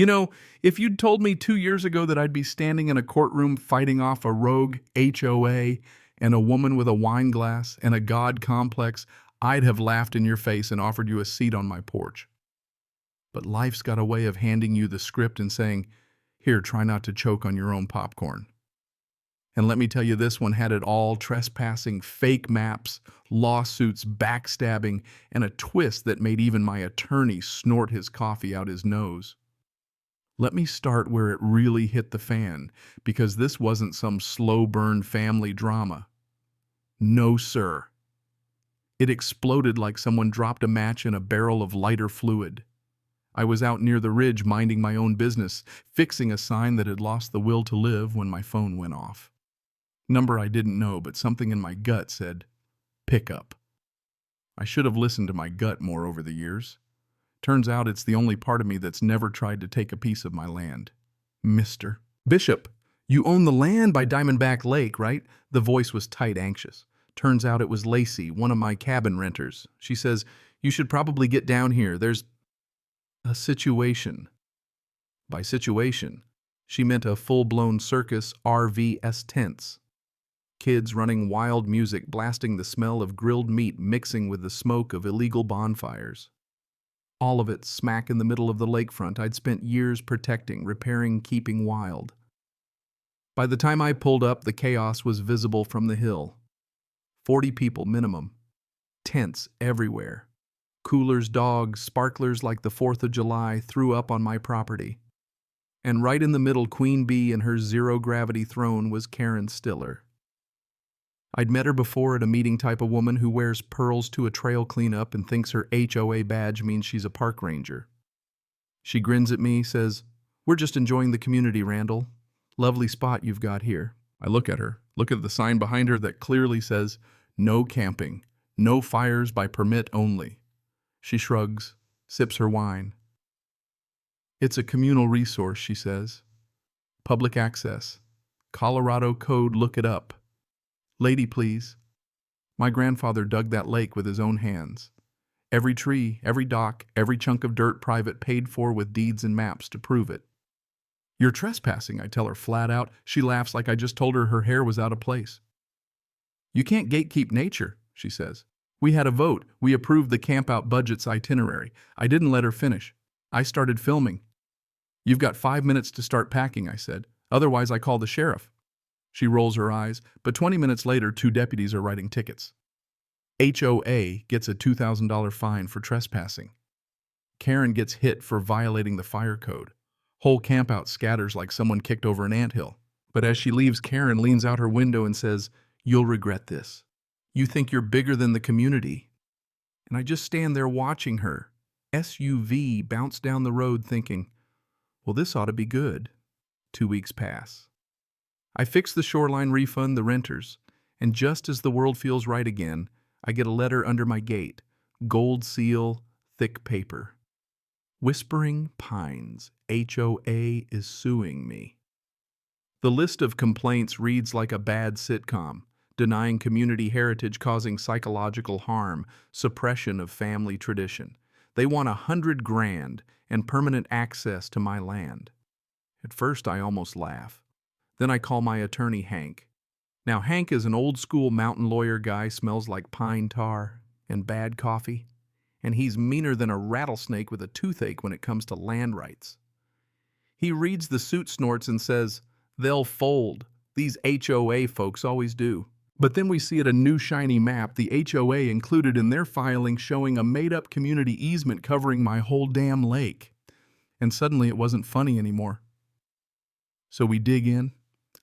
You know, if you'd told me 2 years ago that I'd be standing in a courtroom fighting off a rogue HOA and a woman with a wine glass and a God complex, I'd have laughed in your face and offered you a seat on my porch. But life's got a way of handing you the script and saying, here, try not to choke on your own popcorn. And let me tell you, this one had it all: trespassing, fake maps, lawsuits, backstabbing, and a twist that made even my attorney snort his coffee out his nose. Let me start where it really hit the fan, because this wasn't some slow burn family drama. No, sir. It exploded like someone dropped a match in a barrel of lighter fluid. I was out near the ridge minding my own business, fixing a sign that had lost the will to live when my phone went off. Number I didn't know, but something in my gut said, pick up. I should have listened to my gut more over the years. Turns out it's the only part of me that's never tried to take a piece of my land. Mr. Bishop, you own the land by Diamondback Lake, right? The voice was tight, anxious. Turns out it was Lacey, one of my cabin renters. She says, you should probably get down here. There's a situation. By situation, she meant a full-blown circus RVS tents. Kids running wild music, blasting the smell of grilled meat mixing with the smoke of illegal bonfires. All of it smack in the middle of the lakefront I'd spent years protecting, repairing, keeping wild. By the time I pulled up, the chaos was visible from the hill. 40 people minimum. Tents everywhere. Coolers, dogs, sparklers like the 4th of July threw up on my property. And right in the middle, Queen Bee in her zero-gravity throne was Karen Stiller. I'd met her before at a meeting, type of woman who wears pearls to a trail cleanup and thinks her HOA badge means she's a park ranger. She grins at me, says, we're just enjoying the community, Randall. Lovely spot you've got here. I look at her, look at the sign behind her that clearly says, no camping, no fires by permit only. She shrugs, sips her wine. It's a communal resource, she says. Public access. Colorado Code, look it up. Lady, please. My grandfather dug that lake with his own hands. Every tree, every dock, every chunk of dirt private, paid for with deeds and maps to prove it. You're trespassing, I tell her flat out. She laughs like I just told her her hair was out of place. You can't gatekeep nature, she says. We had a vote. We approved the Campout budget's itinerary. I didn't let her finish. I started filming. You've got 5 minutes to start packing, I said. Otherwise, I call the sheriff. She rolls her eyes, but 20 minutes later, 2 deputies are writing tickets. HOA gets a $2,000 fine for trespassing. Karen gets hit for violating the fire code. Whole Campout scatters like someone kicked over an anthill. But as she leaves, Karen leans out her window and says, you'll regret this. You think you're bigger than the community. And I just stand there watching her SUV bounce down the road thinking, well, this ought to be good. 2 weeks pass. I fix the shoreline, refund the renters, and just as the world feels right again, I get a letter under my gate, gold seal, thick paper. Whispering Pines, HOA is suing me. The list of complaints reads like a bad sitcom: denying community heritage, causing psychological harm, suppression of family tradition. They want $100 grand and permanent access to my land. At first, I almost laugh. Then I call my attorney, Hank. Now, Hank is an old-school mountain lawyer guy, smells like pine tar and bad coffee, and he's meaner than a rattlesnake with a toothache when it comes to land rights. He reads the suit, snorts, and says, they'll fold. These HOA folks always do. But then we see a new shiny map, the HOA included in their filing, showing a made-up community easement covering my whole damn lake. And suddenly it wasn't funny anymore. So we dig in.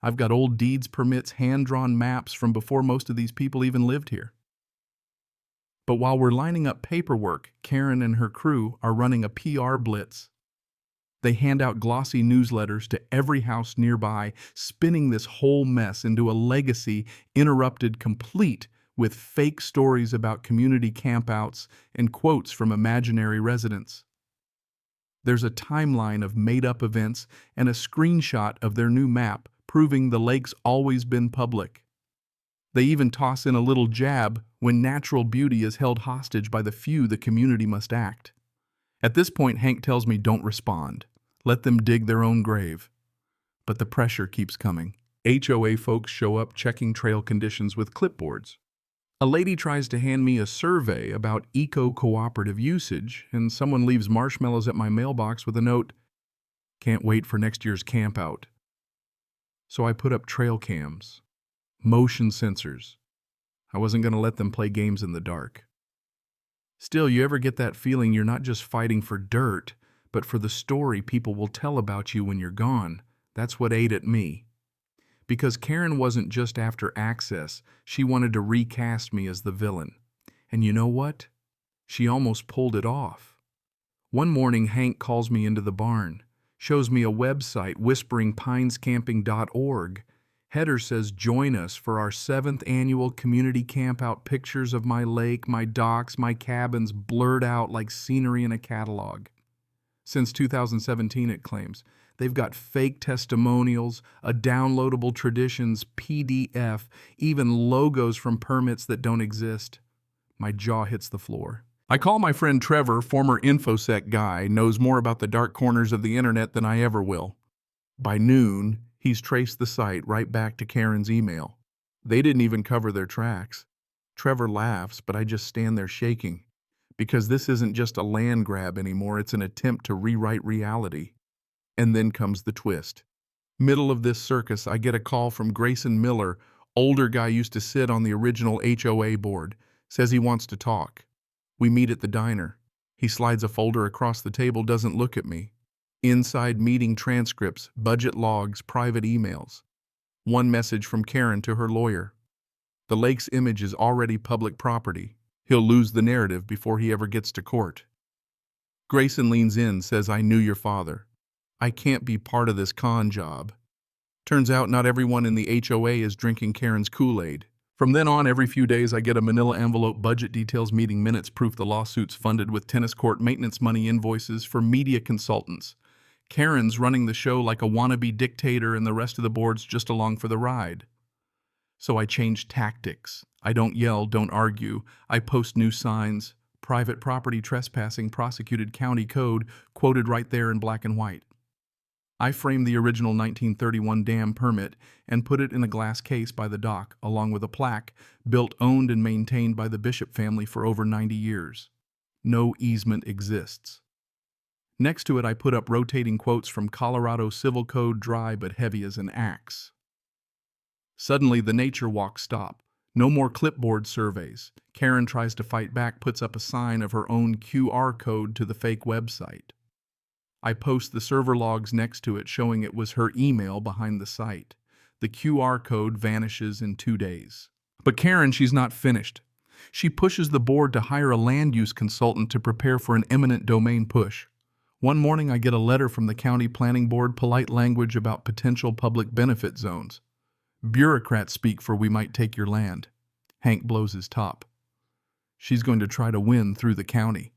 I've got old deeds, permits, hand-drawn maps from before most of these people even lived here. But while we're lining up paperwork, Karen and her crew are running a PR blitz. They hand out glossy newsletters to every house nearby, spinning this whole mess into a legacy interrupted complete with fake stories about community campouts and quotes from imaginary residents. There's a timeline of made-up events and a screenshot of their new map proving the lake's always been public. They even toss in a little jab when natural beauty is held hostage by the few the community must act. At this point, Hank tells me don't respond. Let them dig their own grave. But the pressure keeps coming. HOA folks show up checking trail conditions with clipboards. A lady tries to hand me a survey about eco-cooperative usage, and someone leaves marshmallows at my mailbox with a note, "Can't wait for next year's campout." So I put up trail cams, motion sensors. I wasn't going to let them play games in the dark. Still, you ever get that feeling you're not just fighting for dirt, but for the story people will tell about you when you're gone? That's what ate at me. Because Karen wasn't just after access, she wanted to recast me as the villain. And you know what? She almost pulled it off. One morning, Hank calls me into the barn, shows me a website, whisperingpinescamping.org. Header says, "Join us for our 7th annual community campout. Pictures of my lake, my docks, my cabins blurred out like scenery in a catalog." Since 2017, it claims. They've got fake testimonials, a downloadable traditions PDF, even logos from permits that don't exist. My jaw hits the floor. I call my friend Trevor, former InfoSec guy, knows more about the dark corners of the internet than I ever will. By noon, he's traced the site right back to Karen's email. They didn't even cover their tracks. Trevor laughs, but I just stand there shaking. Because this isn't just a land grab anymore, it's an attempt to rewrite reality. And then comes the twist. Middle of this circus, I get a call from Grayson Miller, older guy used to sit on the original HOA board, says he wants to talk. We meet at the diner. He slides a folder across the table, doesn't look at me. Inside meeting transcripts, budget logs, private emails. One message from Karen to her lawyer. The lake's image is already public property. He'll lose the narrative before he ever gets to court. Grayson leans in, says, "I knew your father. I can't be part of this con job." Turns out not everyone in the HOA is drinking Karen's Kool-Aid. From then on, every few days I get a manila envelope, budget details, meeting minutes, proof the lawsuit's funded with tennis court maintenance money, invoices for media consultants. Karen's running the show like a wannabe dictator and the rest of the board's just along for the ride. So I change tactics. I don't yell, don't argue. I post new signs. Private property trespassing, prosecuted county code, quoted right there in black and white. I framed the original 1931 dam permit and put it in a glass case by the dock, along with a plaque, built, owned, and maintained by the Bishop family for over 90 years. No easement exists. Next to it, I put up rotating quotes from Colorado Civil Code, dry but heavy as an axe. Suddenly, the nature walks stop. No more clipboard surveys. Karen tries to fight back, puts up a sign of her own QR code to the fake website. I post the server logs next to it, showing it was her email behind the site. The QR code vanishes in 2 days. But Karen, she's not finished. She pushes the board to hire a land use consultant to prepare for an eminent domain push. One morning, I get a letter from the county planning board, polite language about potential public benefit zones. Bureaucrats speak for "we might take your land." Hank blows his top. She's going to try to win through the county.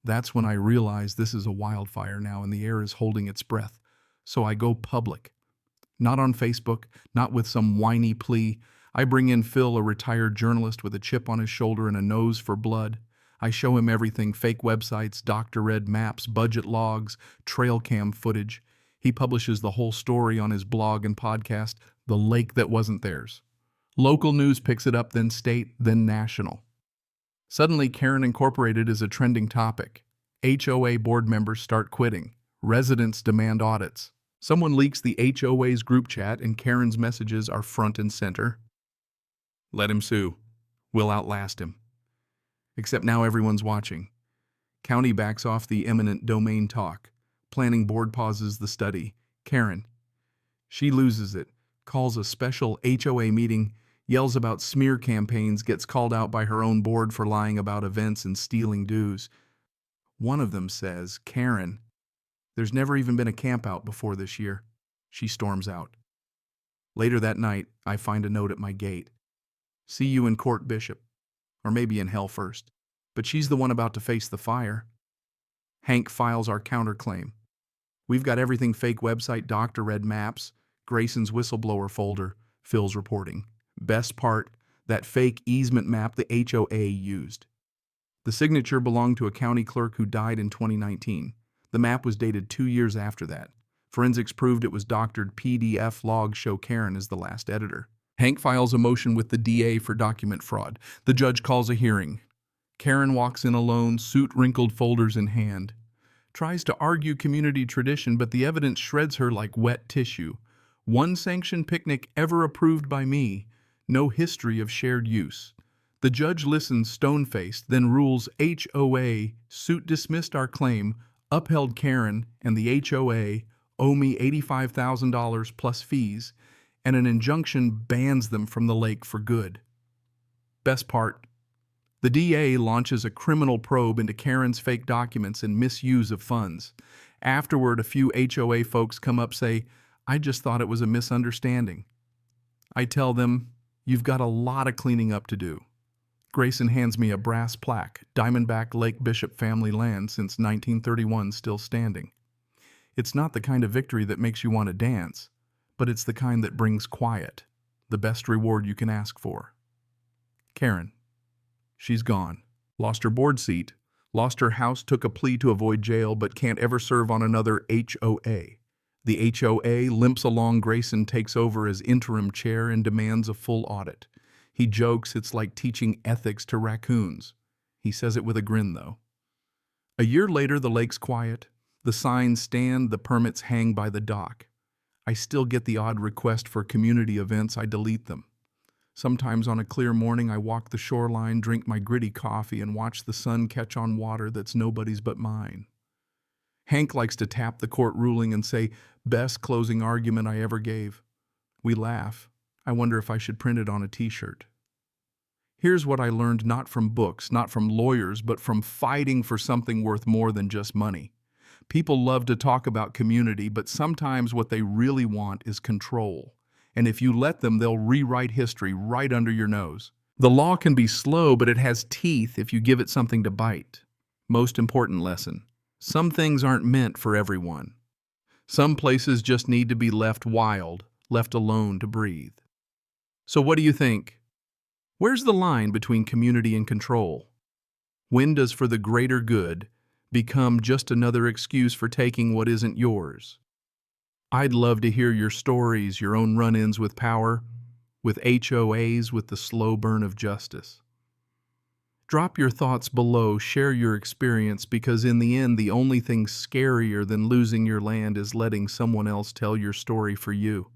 That's when I realize this is a wildfire now and the air is holding its breath. So I go public. Not on Facebook, not with some whiny plea. I bring in Phil, a retired journalist with a chip on his shoulder and a nose for blood. I show him everything: fake websites, doctor-read maps, budget logs, trail cam footage. He publishes the whole story on his blog and podcast, The Lake That Wasn't Theirs. Local news picks it up, then state, then national. Suddenly, Karen Incorporated is a trending topic. HOA board members start quitting. Residents demand audits. Someone leaks the HOA's group chat and Karen's messages are front and center. Let him sue. We'll outlast him. Except now everyone's watching. County backs off the eminent domain talk. Planning board pauses the study. Karen. She loses it, calls a special HOA meeting, yells about smear campaigns, gets called out by her own board for lying about events and stealing dues. One of them says, "Karen, there's never even been a campout before this year." She storms out. Later that night, I find a note at my gate. "See you in court, Bishop." Or maybe in hell first. But she's the one about to face the fire. Hank files our counterclaim. We've got everything: fake website, doctor-read maps, Grayson's whistleblower folder, Phil's reporting. Best part, that fake easement map the HOA used. The signature belonged to a county clerk who died in 2019. The map was dated 2 years after that. Forensics proved it was doctored. PDF logs show Karen as the last editor. Hank files a motion with the DA for document fraud. The judge calls a hearing. Karen walks in alone, suit wrinkled, folders in hand. Tries to argue community tradition, but the evidence shreds her like wet tissue. One sanctioned picnic ever approved by me. No history of shared use. The judge listens stone-faced, then rules HOA, suit dismissed our claim, upheld Karen and the HOA, owe me $85,000 plus fees, and an injunction bans them from the lake for good. Best part, the DA launches a criminal probe into Karen's fake documents and misuse of funds. Afterward, a few HOA folks come up say, "I just thought it was a misunderstanding." I tell them, "You've got a lot of cleaning up to do." Grayson hands me a brass plaque, Diamondback Lake Bishop family land since 1931 still standing. It's not the kind of victory that makes you want to dance, but it's the kind that brings quiet, the best reward you can ask for. Karen. She's gone. Lost her board seat, lost her house, took a plea to avoid jail, but can't ever serve on another HOA. The HOA limps along. Grayson takes over as interim chair and demands a full audit. He jokes it's like teaching ethics to raccoons. He says it with a grin, though. A year later, the lake's quiet. The signs stand, the permits hang by the dock. I still get the odd request for community events. I delete them. Sometimes on a clear morning, I walk the shoreline, drink my gritty coffee, and watch the sun catch on water that's nobody's but mine. Hank likes to tap the court ruling and say, "Best closing argument I ever gave." We laugh. I wonder if I should print it on a t-shirt. Here's what I learned, not from books, not from lawyers, but from fighting for something worth more than just money. People love to talk about community, but sometimes what they really want is control. And if you let them, they'll rewrite history right under your nose. The law can be slow, but it has teeth if you give it something to bite. Most important lesson: some things aren't meant for everyone. Some places just need to be left wild, left alone to breathe. So what do you think? Where's the line between community and control? When does for the greater good become just another excuse for taking what isn't yours? I'd love to hear your stories, your own run-ins with power, with HOAs, with the slow burn of justice. Drop your thoughts below, share your experience, because in the end, the only thing scarier than losing your land is letting someone else tell your story for you.